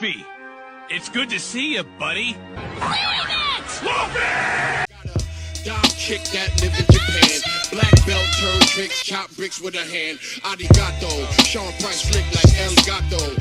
Luffy, it's good to see you, buddy. Doing it! Luffy! Dom chick that live in Japan. Black belt turn tricks, chop bricks with a hand. Arigato, Sean Price flick like El Gato.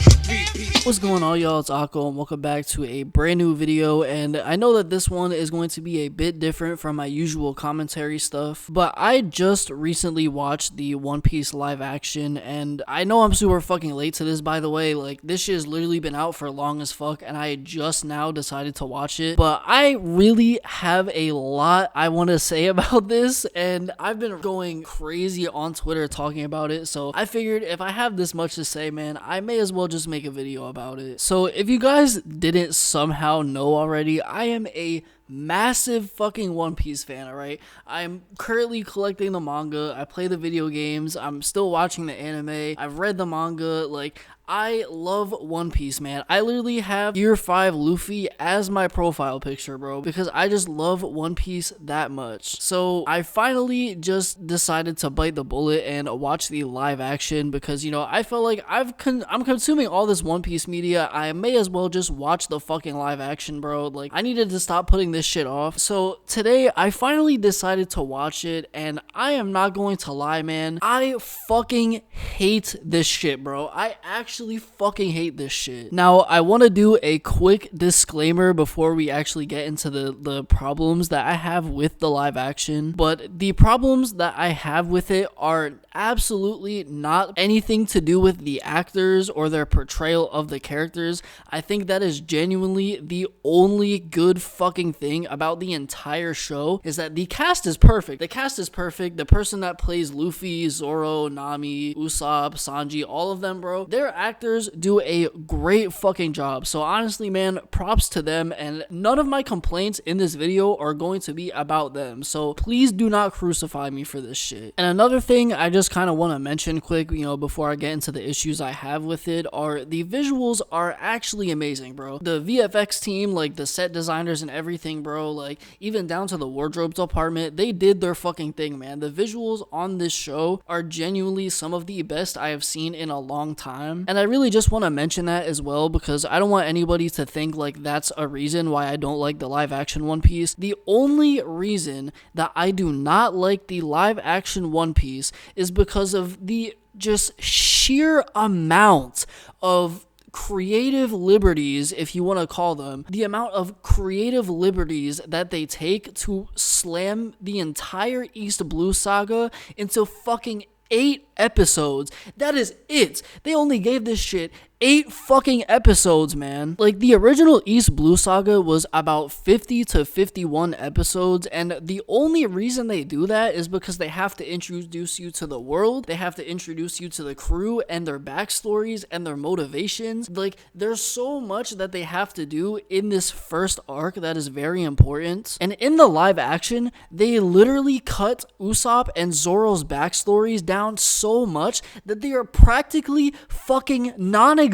What's going on, y'all? It's Akko and welcome back to a brand new video. And I know that this one is going to be a bit different from my usual commentary stuff, but I just recently watched the One Piece live action, and I know I'm super fucking late to this, by the way. Like, this shit has literally been out for long as fuck, and I just now decided to watch it. But I really have a lot I want to say about this, and I've been going crazy on Twitter talking about it, so I figured if I have this much to say, man, I may as well just make a video about it. So if you guys didn't somehow know already, I am a massive fucking One Piece fan, alright? I'm currently collecting the manga, I play the video games, I'm still watching the anime, I've read the manga. Like, I love One Piece, man. I literally have Year 5 Luffy as my profile picture, bro, because I just love One Piece that much. So I finally just decided to bite the bullet and watch the live action because, you know, I felt like I'm consuming all this One Piece media. I may as well just watch the fucking live action, bro. Like, I needed to stop putting this shit off. So today I finally decided to watch it, and I am not going to lie, man, I fucking hate this shit, bro. I actually fucking hate this shit. Now, I want to do a quick disclaimer before we actually get into the problems that I have with the live action, but the problems that I have with it are absolutely not anything to do with the actors or their portrayal of the characters. I think that is genuinely the only good fucking thing about the entire show, is that the cast is perfect. The cast is perfect. The person that plays Luffy, Zoro, Nami, Ussopp, Sanji, all of them, bro, their actors do a great fucking job. So honestly, man, props to them, and none of my complaints in this video are going to be about them. So please do not crucify me for this shit. And another thing I just kind of want to mention quick, you know, before I get into the issues I have with it, are the visuals are actually amazing, bro. The VFX team, like the set designers and everything, bro, like even down to the wardrobe department, they did their fucking thing, man. The visuals on this show are genuinely some of the best I have seen in a long time, and I really just want to mention that as well, because I don't want anybody to think like that's a reason why I don't like the live action One Piece. The only reason that I do not like the live action One Piece is because of the just sheer amount of creative liberties, if you want to call them, the amount of creative liberties that they take to slam the entire East Blue saga into fucking 8 episodes. That is it. They only gave this shit 8 fucking episodes, man. Like, the original East Blue Saga was about 50 to 51 episodes, and the only reason they do that is because they have to introduce you to the world, they have to introduce you to the crew and their backstories and their motivations. Like, there's so much that they have to do in this first arc that is very important. And in the live action, they literally cut Usopp and Zoro's backstories down so much that they are practically fucking non-existent.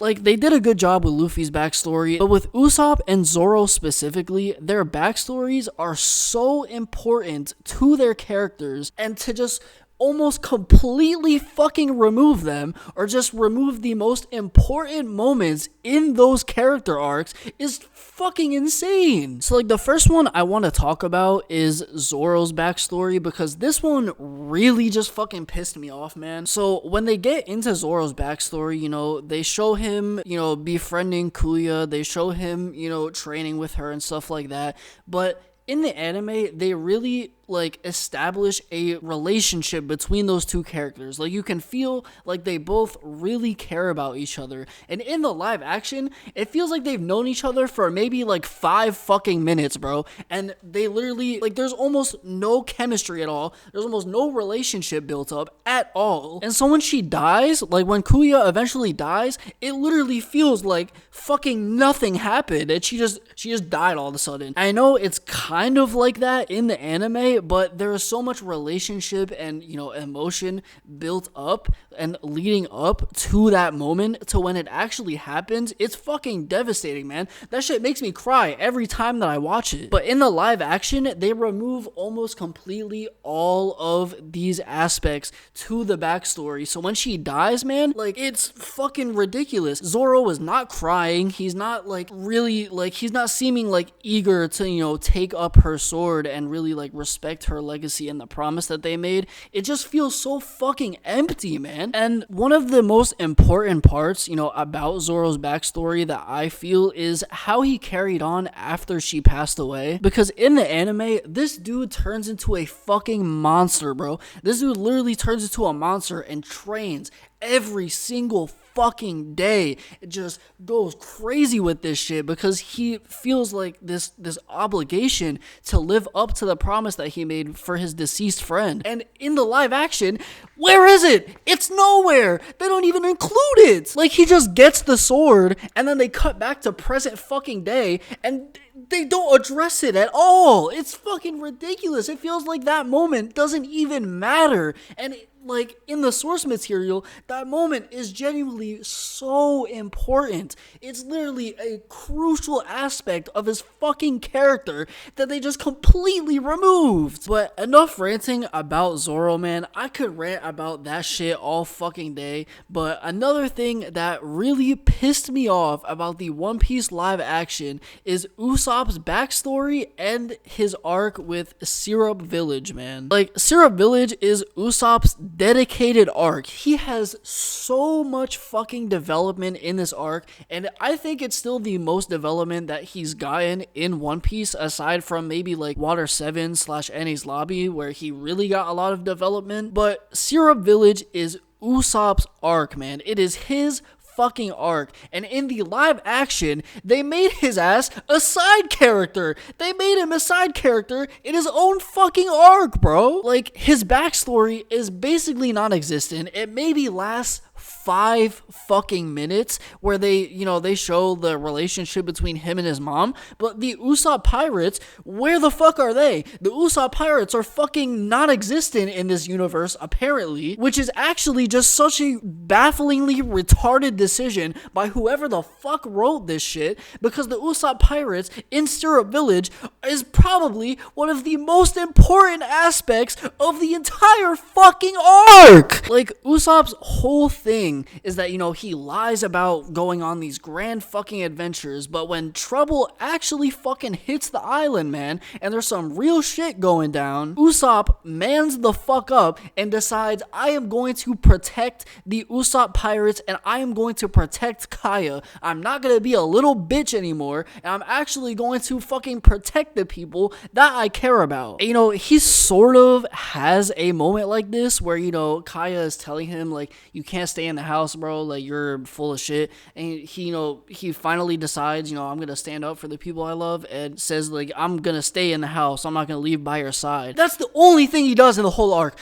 Like, they did a good job with Luffy's backstory, but with Usopp and Zoro specifically, their backstories are so important to their characters, and to just almost completely fucking remove them, or just remove the most important moments in those character arcs, is fucking insane. So, like, the first one I want to talk about is Zoro's backstory, because this one really just fucking pissed me off, man. So when they get into Zoro's backstory, you know, they show him, you know, befriending Kuya, they show him, you know, training with her and stuff like that, but in the anime, they really, like, establish a relationship between those two characters. Like, you can feel like they both really care about each other. And in the live action, it feels like they've known each other for maybe like 5 fucking minutes, bro. And they literally, like, there's almost no chemistry at all. There's almost no relationship built up at all. And so when she dies, like when Kuya eventually dies, it literally feels like fucking nothing happened, and she just died all of a sudden. I know it's kind kind of like that in the anime, but there is so much relationship and, you know, emotion built up and leading up to that moment to when it actually happens. It's fucking devastating, man. That shit makes me cry every time that I watch it. But in the live action, they remove almost completely all of these aspects to the backstory. So when she dies, man, like, it's fucking ridiculous. Zoro is not crying. He's not like really, like, he's not seeming like eager to, you know, take up her sword and really like respect her legacy and the promise that they made. It just feels so fucking empty, man. And one of the most important parts, you know, about Zoro's backstory that I feel is how he carried on after she passed away. Because in the anime, this dude turns into a fucking monster, bro. This dude literally turns into a monster and trains every single fucking day. It just goes crazy with this shit because he feels like this obligation to live up to the promise that he made for his deceased friend. And in the live action, where is it? It's nowhere. They don't even include it. Like, he just gets the sword and then they cut back to present fucking day and they don't address it at all. It's fucking ridiculous. It feels like that moment doesn't even matter. And like, in the source material, that moment is genuinely so important. It's literally a crucial aspect of his fucking character that they just completely removed. But enough ranting about Zoro, man. I could rant about that shit all fucking day. But another thing that really pissed me off about the One Piece live action is Usopp's backstory and his arc with Syrup Village, man. Like, Syrup Village is Usopp's dedicated arc. He has so much fucking development in this arc, and I think it's still the most development that he's gotten in One Piece, aside from maybe like Water 7 / Enies Lobby, where he really got a lot of development. But Syrup Village is Usopp's arc, man. It is his fucking arc, and in the live action they made his ass a side character. They made him a side character in his own fucking arc, bro. Like, his backstory is basically non-existent. It maybe lasts 5 fucking minutes where they show the relationship between him and his mom, but the Usopp pirates, where the fuck are they? The Usopp pirates are fucking non-existent in this universe, apparently, which is actually just such a bafflingly retarded decision by whoever the fuck wrote this shit, because the Ussopp pirates in Syrup Village is probably one of the most important aspects of the entire fucking arc. Like, Usopp's whole thing is that, he lies about going on these grand fucking adventures, but when trouble actually fucking hits the island, man, and there's some real shit going down, Usopp mans the fuck up and decides, I am going to protect the Usopp pirates and I am going to protect Kaya. I'm not going to be a little bitch anymore, and I'm actually going to fucking protect the people that I care about. He sort of has a moment like this where, Kaya is telling him, like, you can't stay in the house, bro, like, you're full of shit, and he finally decides, I'm gonna stand up for the people I love, and says, like, I'm gonna stay in the house, I'm not gonna leave by your side. That's the only thing he does in the whole arc.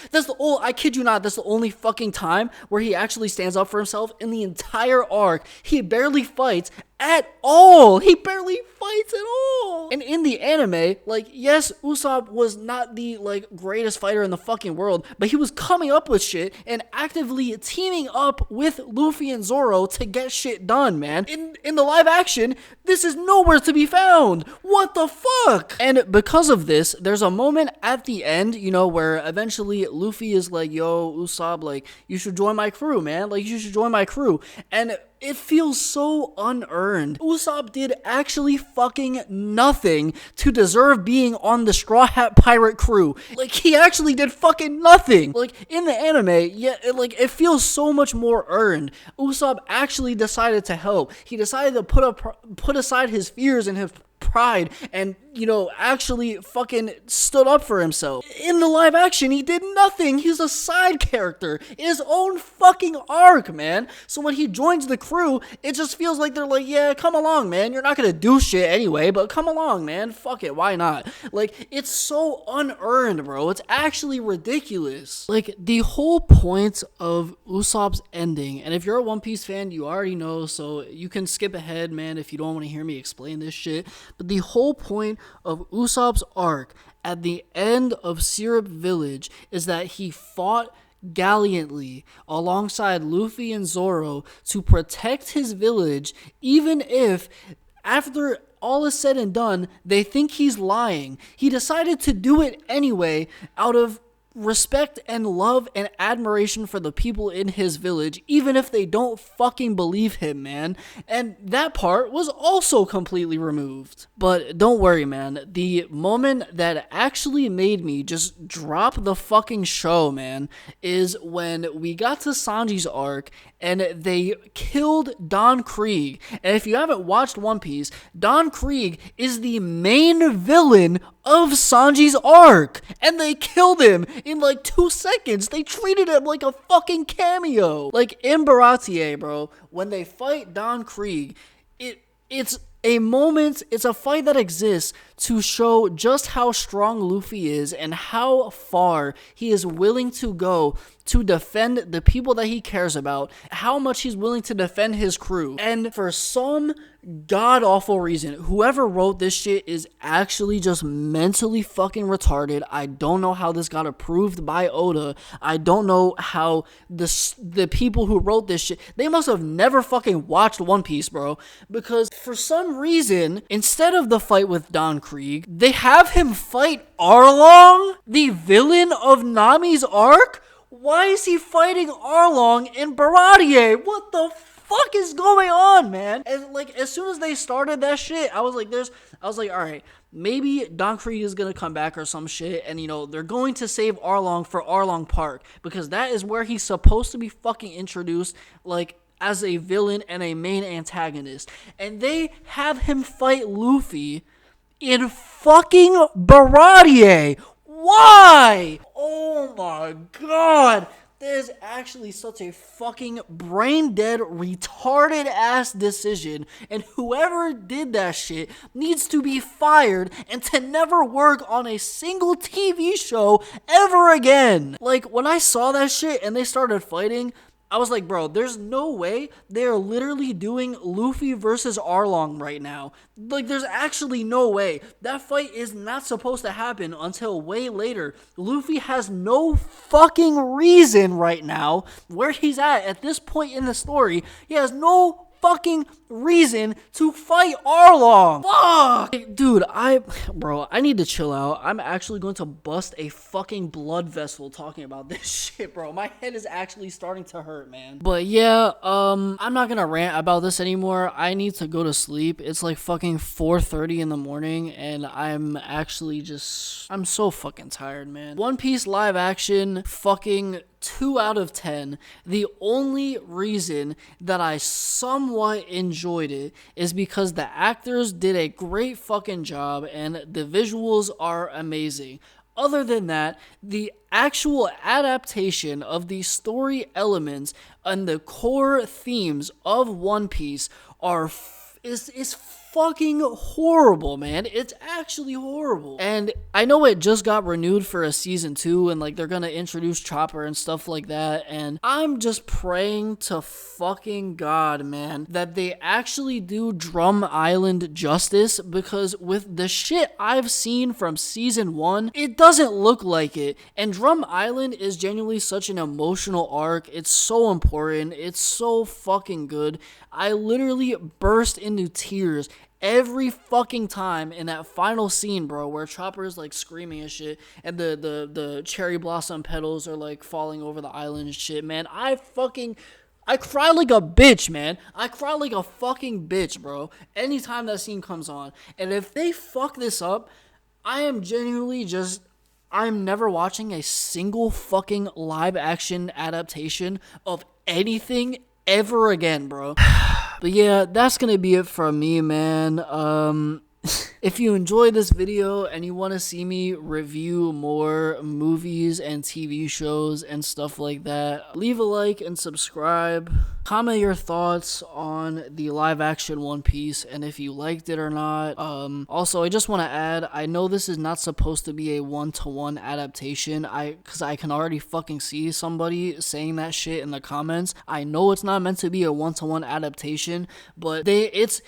I kid you not, that's the only fucking time where he actually stands up for himself in the entire arc. He barely fights at all. He barely fights at all. And in the anime, like, yes, Usopp was not the, like, greatest fighter in the fucking world, but he was coming up with shit and actively teaming up with Luffy and Zoro to get shit done, man. In the live action, this is nowhere to be found. What the fuck? And because of this, there's a moment at the end, where eventually Luffy is like, yo, Usopp, like, you should join my crew, man. Like, you should join my crew. And it feels so unearned. Usopp did actually fucking nothing to deserve being on the Straw Hat Pirate crew. Like, he actually did fucking nothing. Like, in the anime, yeah, it feels so much more earned. Usopp actually decided to help. He decided to put aside his fears and his pride and, actually fucking stood up for himself. In the live action, he did nothing. He's a side character in his own fucking arc, man. So when he joins the crew, it just feels like they're like, yeah, come along, man. You're not gonna do shit anyway, but come along, man. Fuck it, why not? Like, it's so unearned, bro. It's actually ridiculous. Like, the whole point of Usopp's ending, and if you're a One Piece fan, you already know, so you can skip ahead, man, if you don't want to hear me explain this shit. But the whole point of Usopp's arc at the end of Syrup Village is that he fought gallantly alongside Luffy and Zoro to protect his village, even if after all is said and done, they think he's lying. He decided to do it anyway out of respect and love and admiration for the people in his village, even if they don't fucking believe him, man. And that part was also completely removed. But don't worry, man. The moment that actually made me just drop the fucking show, man, is when we got to Sanji's arc and they killed Don Krieg. And if you haven't watched One Piece, Don Krieg is the main villain of Sanji's arc, and they killed him in like 2 seconds. They treated him like a fucking cameo. Like in Baratie, bro, when they fight Don Krieg, it's a moment, it's a fight that exists to show just how strong Luffy is and how far he is willing to go to defend the people that he cares about, how much he's willing to defend his crew. And for some god-awful reason, whoever wrote this shit is actually just mentally fucking retarded. I don't know how this got approved by Oda. I don't know how the people who wrote this shit, they must have never fucking watched One Piece, bro. Because for some reason, instead of the fight with Don Krieg, they have him fight Arlong, the villain of Nami's arc? Why is he fighting Arlong in Baratie? What the fuck is going on, man? And like, as soon as they started that shit, I was like, all right, maybe Don Krieg is gonna come back or some shit, and you know, they're going to save Arlong for Arlong Park, because that is where he's supposed to be fucking introduced, like, as a villain and a main antagonist. And they have him fight Luffy in fucking Baratie. Why? Oh my god. That is actually such a fucking brain-dead, retarded-ass decision, and whoever did that shit needs to be fired and to never work on a single TV show ever again. Like, when I saw that shit and they started fighting, I was like, bro, there's no way they're literally doing Luffy versus Arlong right now. Like, there's actually no way. That fight is not supposed to happen until way later. Luffy has no fucking reason right now where he's at this point in the story. He has no fucking reason to fight Arlong. Fuck! Dude, bro, I need to chill out. I'm actually going to bust a fucking blood vessel talking about this shit, bro. My head is actually starting to hurt, man. But yeah, I'm not gonna rant about this anymore. I need to go to sleep. It's like fucking 4:30 in the morning, and I'm so fucking tired, man. One Piece live action, fucking 2 out of 10. The only reason that I somewhat enjoyed it is because the actors did a great fucking job and the visuals are amazing. Other than that, the actual adaptation of the story elements and the core themes of One Piece is fucking horrible, man. It's actually horrible. And I know it just got renewed for a season 2, and like they're gonna introduce Chopper and stuff like that, and I'm just praying to fucking God, man, that they actually do Drum Island justice, because with the shit I've seen from season 1, it doesn't look like it. And Drum Island is genuinely such an emotional arc. It's so important. It's so fucking good. I literally burst into tears every fucking time in that final scene, bro, where Chopper is like screaming and shit, and the cherry blossom petals are like falling over the island and shit, man. I cry like a bitch, man. I cry like a fucking bitch, bro, anytime that scene comes on. And if they fuck this up, I am genuinely I'm never watching a single fucking live action adaptation of anything ever again, bro. But yeah, that's gonna be it from me, man. If you enjoyed this video and you want to see me review more movies and TV shows and stuff like that, leave a like and subscribe. Comment your thoughts on the live action One Piece and if you liked it or not. Also, I just want to add, I know this is not supposed to be a one-to-one adaptation, because I can already fucking see somebody saying that shit in the comments. I know it's not meant to be a one-to-one adaptation, but it's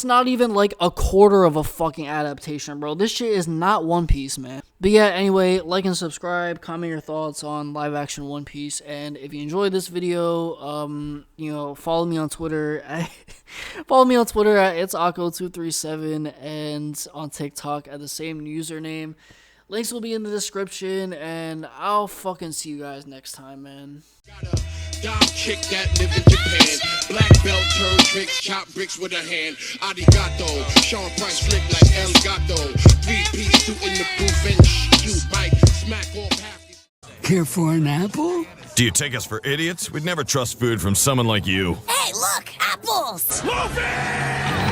not even like a quarter of a fucking adaptation, bro. This shit is not One Piece, man. But yeah, anyway, like and subscribe, comment your thoughts on live action One Piece, and if you enjoyed this video, follow me on Twitter. Follow me on Twitter at itsako237 and on TikTok at the same username. Links will be in the description, and I'll fucking see you guys next time, man. Dom chick that live in Japan. Black belt turn tricks, chop bricks with a hand. Arigato, Sean Price flick like El Gato. 3-piece suit in the booth and you bite, smack off half. Care for an apple? Do you take us for idiots? We'd never trust food from someone like you. Hey, look, apples! Luffy!